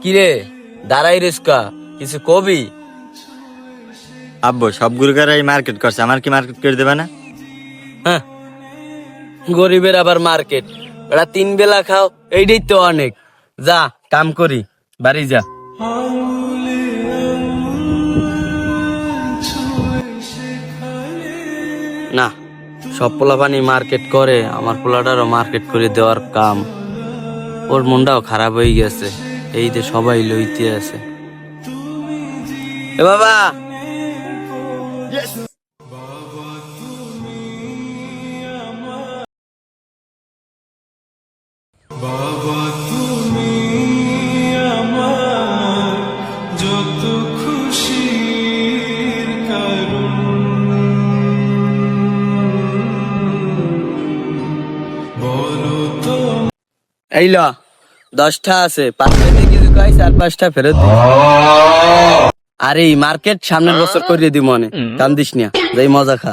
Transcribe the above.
কিরে দাঁড়াই রিস্কা কিছু কবি? আব্বু সব গুরুগারাই মার্কেট করছে, আমার কি মার্কেট করে দেবে না? হ্যাঁ, গরিবের আবার মার্কেট, ওরা 3 বেলা খাও, এইটাই তো অনেক। যা কাম করি, বাড়ি যা। না, সব পোলাপানি মার্কেট করে, আমার পোলাটারও মার্কেট করে দেওয়ার কাম। ওর মনটাও খারাপ হয়ে গেছে, এই যে সবাই লইতে আছে। এ বাবা, বাবা তুমি আমার যত খুশির কারণ, বলো তো। এই ল 10টা আছে, 5টা দিয়ে কিছু খাই, 4-5টা ফেরত দিই। আরে এই মার্কেট সামনের বছর করিয়ে দি, মনে কান্দিস না, যাই মজা খা।